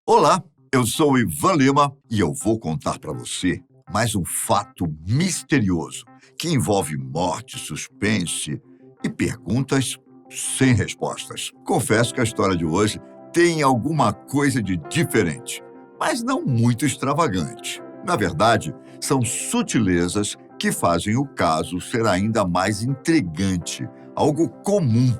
Olá, eu sou o Ivan Lima e eu vou contar para você mais um fato misterioso que envolve morte, suspense e perguntas sem respostas. Confesso que a história de hoje tem alguma coisa de diferente, mas não muito extravagante. Na verdade, são sutilezas que fazem o caso ser ainda mais intrigante, algo comum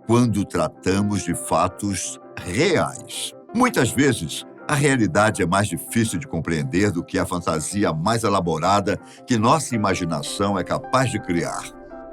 quando tratamos de fatos reais. Muitas vezes, a realidade é mais difícil de compreender do que a fantasia mais elaborada que nossa imaginação é capaz de criar.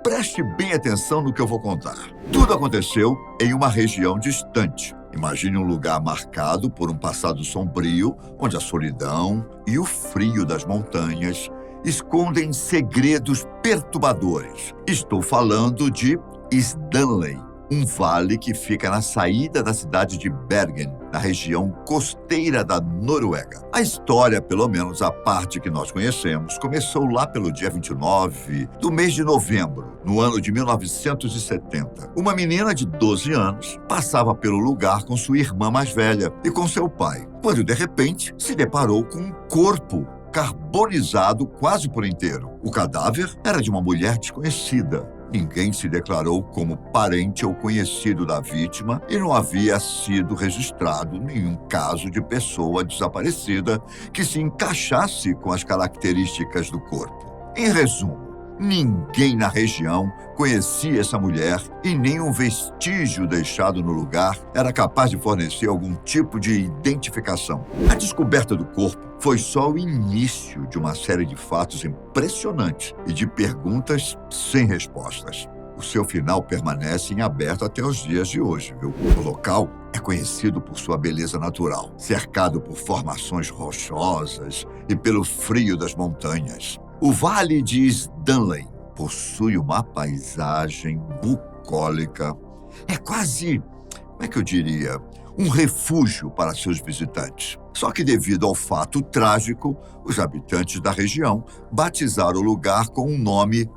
Preste bem atenção no que eu vou contar. Tudo aconteceu em uma região distante. Imagine um lugar marcado por um passado sombrio, onde a solidão e o frio das montanhas escondem segredos perturbadores. Estou falando de Stanley, um vale que fica na saída da cidade de Bergen, na região costeira da Noruega. A história, pelo menos a parte que nós conhecemos, começou lá pelo dia 29 do mês de novembro, no ano de 1970. Uma menina de 12 anos passava pelo lugar com sua irmã mais velha e com seu pai, quando de repente se deparou com um corpo carbonizado quase por inteiro. O cadáver era de uma mulher desconhecida. Ninguém se declarou como parente ou conhecido da vítima e não havia sido registrado nenhum caso de pessoa desaparecida que se encaixasse com as características do corpo. Em resumo, ninguém na região conhecia essa mulher e nenhum vestígio deixado no lugar era capaz de fornecer algum tipo de identificação. A descoberta do corpo foi só o início de uma série de fatos impressionantes e de perguntas sem respostas. O seu final permanece em aberto até os dias de hoje, viu? O local é conhecido por sua beleza natural, cercado por formações rochosas e pelo frio das montanhas. O Vale de Stanley possui uma paisagem bucólica. É quase, como é que eu diria, um refúgio para seus visitantes. Só que devido ao fato trágico, os habitantes da região batizaram o lugar com o nome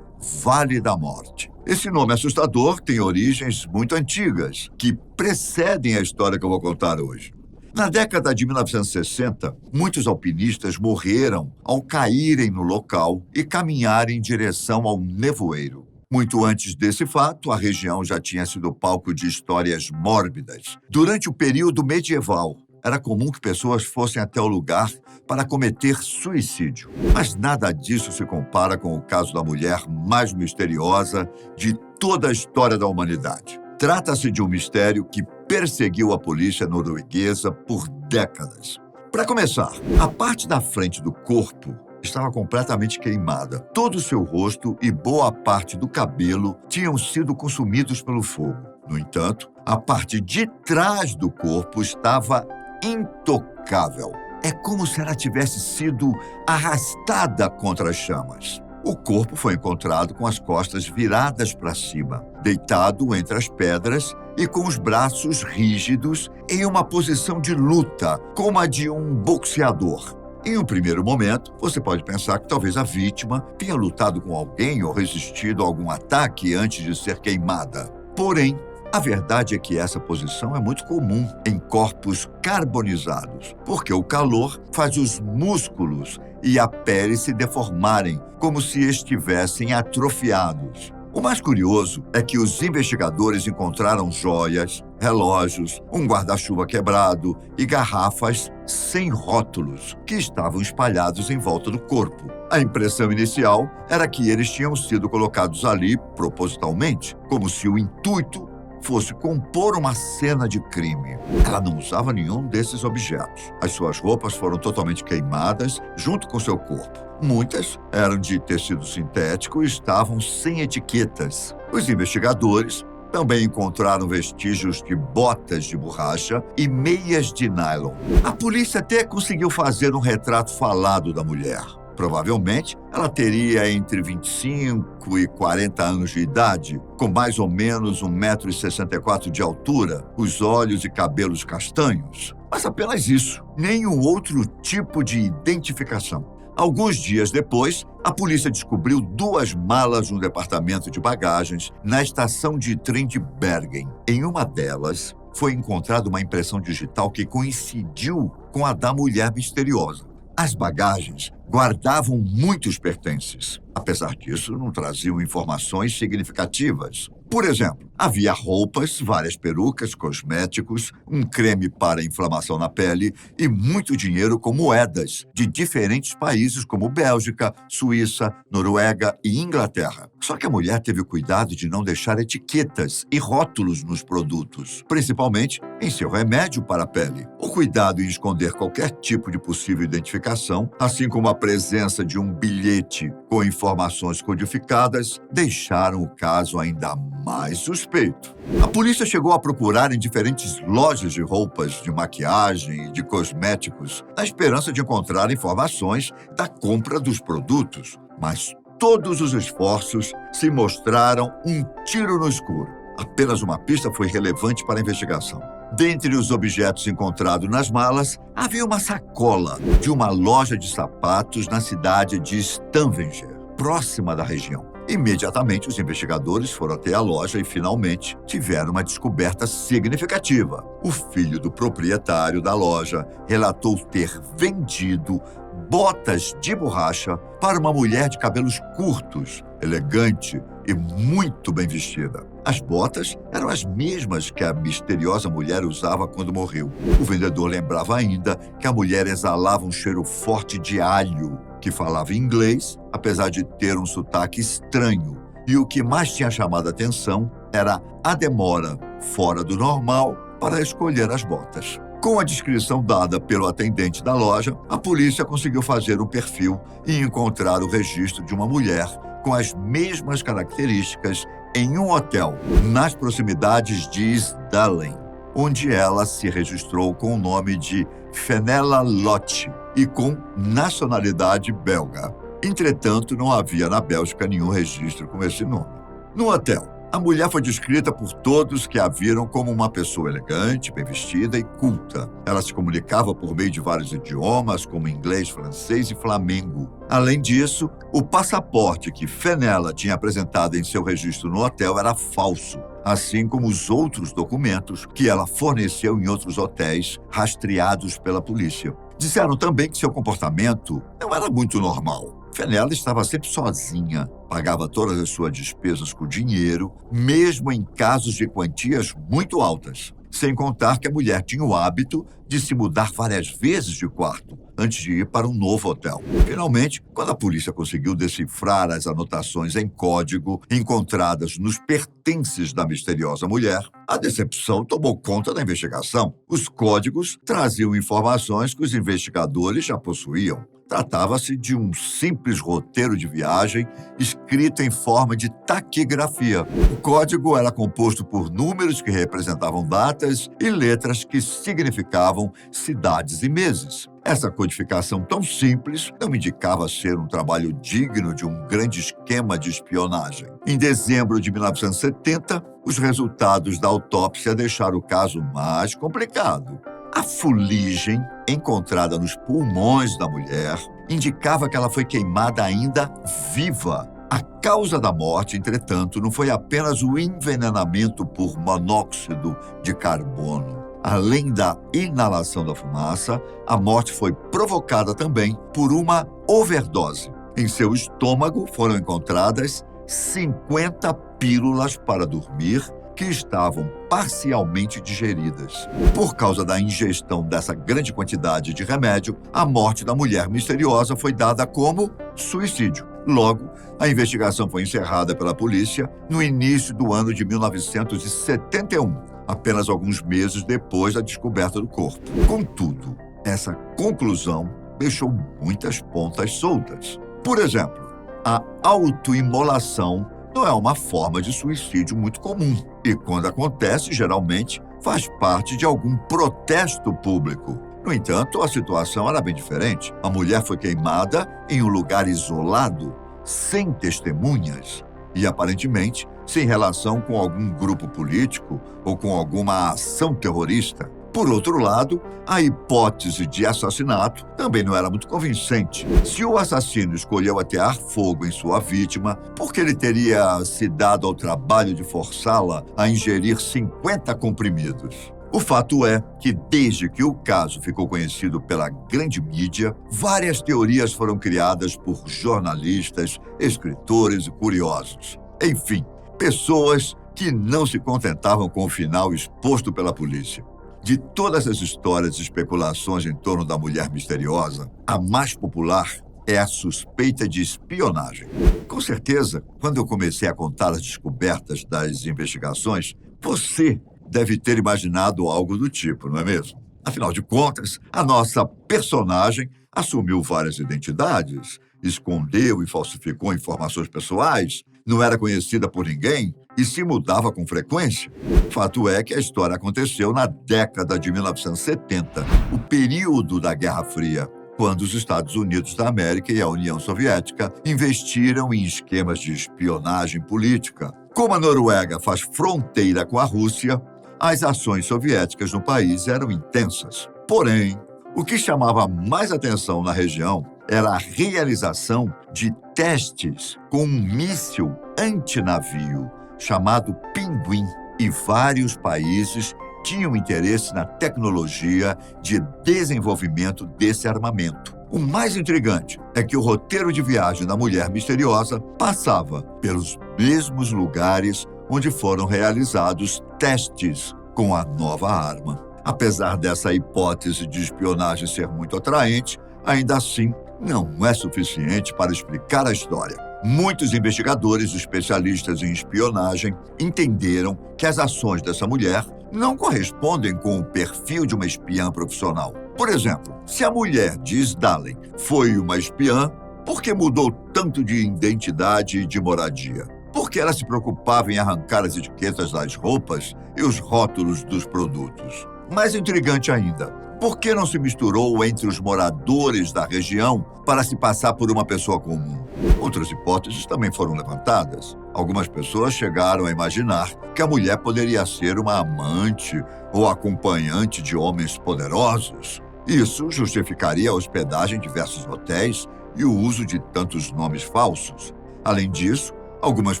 Vale da Morte. Esse nome assustador tem origens muito antigas, que precedem a história que eu vou contar hoje. Na década de 1960, muitos alpinistas morreram ao caírem no local e caminharem em direção ao nevoeiro. Muito antes desse fato, a região já tinha sido palco de histórias mórbidas. Durante o período medieval, era comum que pessoas fossem até o lugar para cometer suicídio. Mas nada disso se compara com o caso da mulher mais misteriosa de toda a história da humanidade. Trata-se de um mistério que perseguiu a polícia norueguesa por décadas. Para começar, a parte da frente do corpo estava completamente queimada. Todo o seu rosto e boa parte do cabelo tinham sido consumidos pelo fogo. No entanto, a parte de trás do corpo estava intocável. É como se ela tivesse sido arrastada contra as chamas. O corpo foi encontrado com as costas viradas para cima, deitado entre as pedras e com os braços rígidos em uma posição de luta, como a de um boxeador. Em um primeiro momento, você pode pensar que talvez a vítima tenha lutado com alguém ou resistido a algum ataque antes de ser queimada. Porém, a verdade é que essa posição é muito comum em corpos carbonizados, porque o calor faz os músculos e a pele se deformarem, como se estivessem atrofiados. O mais curioso é que os investigadores encontraram joias, relógios, um guarda-chuva quebrado e garrafas sem rótulos que estavam espalhados em volta do corpo. A impressão inicial era que eles tinham sido colocados ali propositalmente, como se o intuito fosse compor uma cena de crime. Ela não usava nenhum desses objetos. As suas roupas foram totalmente queimadas junto com seu corpo. Muitas eram de tecido sintético e estavam sem etiquetas. Os investigadores também encontraram vestígios de botas de borracha e meias de nylon. A polícia até conseguiu fazer um retrato falado da mulher. Provavelmente, ela teria entre 25 e 40 anos de idade, com mais ou menos 1,64 m de altura, os olhos e cabelos castanhos. Mas apenas isso, nenhum outro tipo de identificação. Alguns dias depois, a polícia descobriu 2 malas no departamento de bagagens na estação de trem de Bergen. Em uma delas, foi encontrada uma impressão digital que coincidiu com a da mulher misteriosa. As bagagens guardavam muitos pertences. Apesar disso, não traziam informações significativas. Por exemplo, havia roupas, várias perucas, cosméticos, um creme para inflamação na pele e muito dinheiro com moedas de diferentes países como Bélgica, Suíça, Noruega e Inglaterra. Só que a mulher teve o cuidado de não deixar etiquetas e rótulos nos produtos, principalmente em seu remédio para a pele. O cuidado em esconder qualquer tipo de possível identificação, assim como a presença de um bilhete com informações codificadas, deixaram o caso ainda mais suspeito. A polícia chegou a procurar em diferentes lojas de roupas, de maquiagem e de cosméticos, na esperança de encontrar informações da compra dos produtos, mas todos os esforços se mostraram um tiro no escuro. Apenas uma pista foi relevante para a investigação. Dentre os objetos encontrados nas malas, havia uma sacola de uma loja de sapatos na cidade de Stavanger, próxima da região. Imediatamente, os investigadores foram até a loja e, finalmente, tiveram uma descoberta significativa. O filho do proprietário da loja relatou ter vendido botas de borracha para uma mulher de cabelos curtos, elegante e muito bem vestida. As botas eram as mesmas que a misteriosa mulher usava quando morreu. O vendedor lembrava ainda que a mulher exalava um cheiro forte de alho, que falava inglês, apesar de ter um sotaque estranho. E o que mais tinha chamado a atenção era a demora fora do normal para escolher as botas. Com a descrição dada pelo atendente da loja, a polícia conseguiu fazer um perfil e encontrar o registro de uma mulher com as mesmas características em um hotel nas proximidades de Sdalen, onde ela se registrou com o nome de Fenella Lott e com nacionalidade belga. Entretanto, não havia na Bélgica nenhum registro com esse nome. No hotel, a mulher foi descrita por todos que a viram como uma pessoa elegante, bem vestida e culta. Ela se comunicava por meio de vários idiomas, como inglês, francês e flamengo. Além disso, o passaporte que Fenella tinha apresentado em seu registro no hotel era falso, assim como os outros documentos que ela forneceu em outros hotéis rastreados pela polícia. Disseram também que seu comportamento não era muito normal. Fenella estava sempre sozinha, pagava todas as suas despesas com dinheiro, mesmo em casos de quantias muito altas. Sem contar que a mulher tinha o hábito de se mudar várias vezes de quarto antes de ir para um novo hotel. Finalmente, quando a polícia conseguiu decifrar as anotações em código encontradas nos pertences da misteriosa mulher, a decepção tomou conta da investigação. Os códigos traziam informações que os investigadores já possuíam. Tratava-se de um simples roteiro de viagem escrito em forma de taquigrafia. O código era composto por números que representavam datas e letras que significavam cidades e meses. Essa codificação tão simples não indicava ser um trabalho digno de um grande esquema de espionagem. Em dezembro de 1970, os resultados da autópsia deixaram o caso mais complicado. A fuligem encontrada nos pulmões da mulher indicava que ela foi queimada ainda viva. A causa da morte, entretanto, não foi apenas o envenenamento por monóxido de carbono. Além da inalação da fumaça, a morte foi provocada também por uma overdose. Em seu estômago foram encontradas 50 pílulas para dormir que estavam parcialmente digeridas. Por causa da ingestão dessa grande quantidade de remédio, a morte da mulher misteriosa foi dada como suicídio. Logo, a investigação foi encerrada pela polícia no início do ano de 1971, apenas alguns meses depois da descoberta do corpo. Contudo, essa conclusão deixou muitas pontas soltas. Por exemplo, a autoimolação não é uma forma de suicídio muito comum e, quando acontece, geralmente faz parte de algum protesto público. No entanto, a situação era bem diferente. A mulher foi queimada em um lugar isolado, sem testemunhas e, aparentemente, sem relação com algum grupo político ou com alguma ação terrorista. Por outro lado, a hipótese de assassinato também não era muito convincente. Se o assassino escolheu atear fogo em sua vítima, por que ele teria se dado ao trabalho de forçá-la a ingerir 50 comprimidos? O fato é que, desde que o caso ficou conhecido pela grande mídia, várias teorias foram criadas por jornalistas, escritores e curiosos. Enfim, pessoas que não se contentavam com o final exposto pela polícia. De todas as histórias e especulações em torno da mulher misteriosa, a mais popular é a suspeita de espionagem. Com certeza, quando eu comecei a contar as descobertas das investigações, você deve ter imaginado algo do tipo, não é mesmo? Afinal de contas, a nossa personagem assumiu várias identidades, escondeu e falsificou informações pessoais, não era conhecida por ninguém e se mudava com frequência. Fato é que a história aconteceu na década de 1970, o período da Guerra Fria, quando os Estados Unidos da América e a União Soviética investiram em esquemas de espionagem política. Como a Noruega faz fronteira com a Rússia, as ações soviéticas no país eram intensas. Porém, o que chamava mais atenção na região era a realização de testes com um míssil antinavio chamado Pinguim, e vários países tinham interesse na tecnologia de desenvolvimento desse armamento. O mais intrigante é que o roteiro de viagem da mulher misteriosa passava pelos mesmos lugares onde foram realizados testes com a nova arma. Apesar dessa hipótese de espionagem ser muito atraente, ainda assim não é suficiente para explicar a história. Muitos investigadores e especialistas em espionagem entenderam que as ações dessa mulher não correspondem com o perfil de uma espiã profissional. Por exemplo, se a mulher de Stalin foi uma espiã, por que mudou tanto de identidade e de moradia? Por que ela se preocupava em arrancar as etiquetas das roupas e os rótulos dos produtos? Mais intrigante ainda, por que não se misturou entre os moradores da região para se passar por uma pessoa comum? Outras hipóteses também foram levantadas. Algumas pessoas chegaram a imaginar que a mulher poderia ser uma amante ou acompanhante de homens poderosos. Isso justificaria a hospedagem em diversos hotéis e o uso de tantos nomes falsos. Além disso, algumas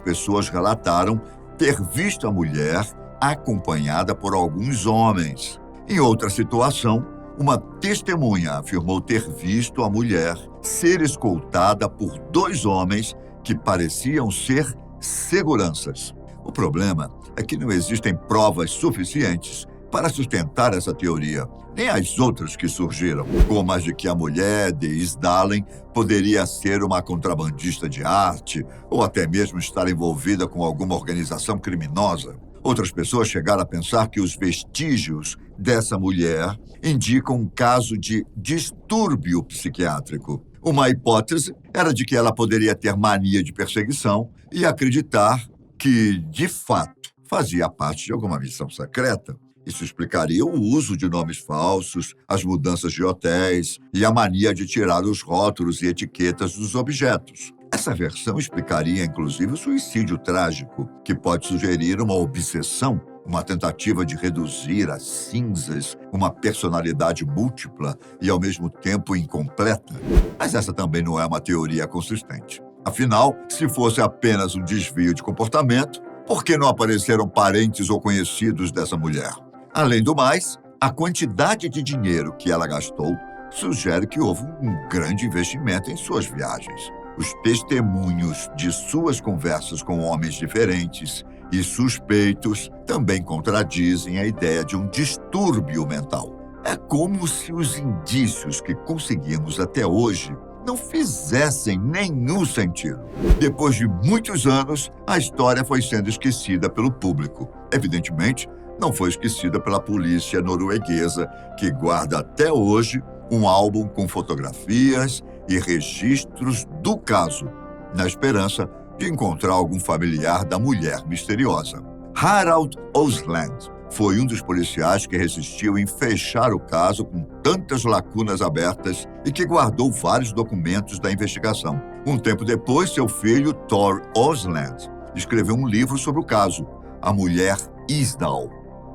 pessoas relataram ter visto a mulher acompanhada por alguns homens. Em outra situação, uma testemunha afirmou ter visto a mulher ser escoltada por 2 homens que pareciam ser seguranças. O problema é que não existem provas suficientes para sustentar essa teoria, nem as outras que surgiram, como as de que a mulher de Stalin poderia ser uma contrabandista de arte ou até mesmo estar envolvida com alguma organização criminosa. Outras pessoas chegaram a pensar que os vestígios dessa mulher indicam um caso de distúrbio psiquiátrico. Uma hipótese era de que ela poderia ter mania de perseguição e acreditar que, de fato, fazia parte de alguma missão secreta. Isso explicaria o uso de nomes falsos, as mudanças de hotéis e a mania de tirar os rótulos e etiquetas dos objetos. Essa versão explicaria, inclusive, o suicídio trágico, que pode sugerir uma obsessão, uma tentativa de reduzir a cinzas uma personalidade múltipla e, ao mesmo tempo, incompleta. Mas essa também não é uma teoria consistente. Afinal, se fosse apenas um desvio de comportamento, por que não apareceram parentes ou conhecidos dessa mulher? Além do mais, a quantidade de dinheiro que ela gastou sugere que houve um grande investimento em suas viagens. Os testemunhos de suas conversas com homens diferentes e suspeitos também contradizem a ideia de um distúrbio mental. É como se os indícios que conseguimos até hoje não fizessem nenhum sentido. Depois de muitos anos, a história foi sendo esquecida pelo público. Evidentemente, não foi esquecida pela polícia norueguesa, que guarda até hoje um álbum com fotografias e registros do caso, na esperança de encontrar algum familiar da mulher misteriosa. Harald Osland foi um dos policiais que resistiu em fechar o caso com tantas lacunas abertas e que guardou vários documentos da investigação. Um tempo depois, seu filho, Thor Osland, escreveu um livro sobre o caso, A Mulher Isdal,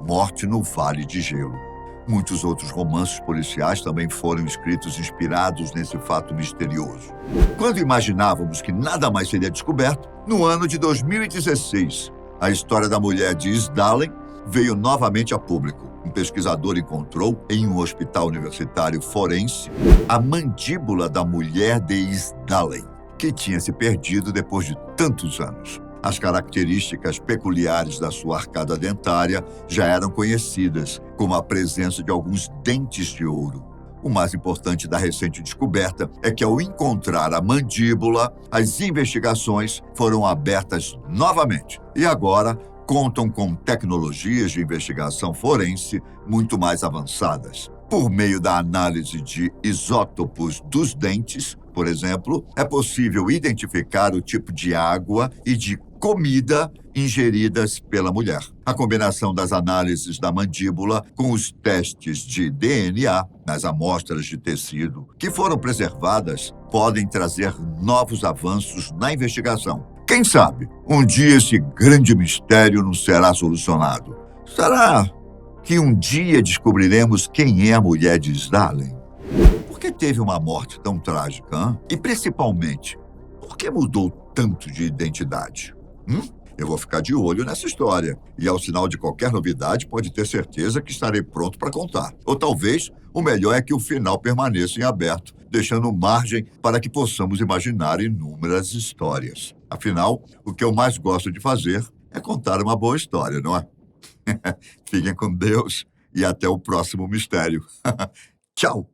Morte no Vale de Gelo. Muitos outros romances policiais também foram escritos inspirados nesse fato misterioso. Quando imaginávamos que nada mais seria descoberto, no ano de 2016, a história da mulher de Stalin veio novamente a público. Um pesquisador encontrou, em um hospital universitário forense, a mandíbula da mulher de Isdalen, que tinha se perdido depois de tantos anos. As características peculiares da sua arcada dentária já eram conhecidas, como a presença de alguns dentes de ouro. O mais importante da recente descoberta é que, ao encontrar a mandíbula, as investigações foram abertas novamente e agora contam com tecnologias de investigação forense muito mais avançadas. Por meio da análise de isótopos dos dentes, por exemplo, é possível identificar o tipo de água e de comida ingeridas pela mulher. A combinação das análises da mandíbula com os testes de DNA nas amostras de tecido que foram preservadas podem trazer novos avanços na investigação. Quem sabe, um dia esse grande mistério não será solucionado. Será que um dia descobriremos quem é a mulher de Isdalen? Por que teve uma morte tão trágica, hein? E, principalmente, por que mudou tanto de identidade? Eu vou ficar de olho nessa história. E, ao sinal de qualquer novidade, pode ter certeza que estarei pronto para contar. Ou talvez, o melhor é que o final permaneça em aberto, deixando margem para que possamos imaginar inúmeras histórias. Afinal, o que eu mais gosto de fazer é contar uma boa história, não é? Fiquem com Deus e até o próximo mistério. Tchau!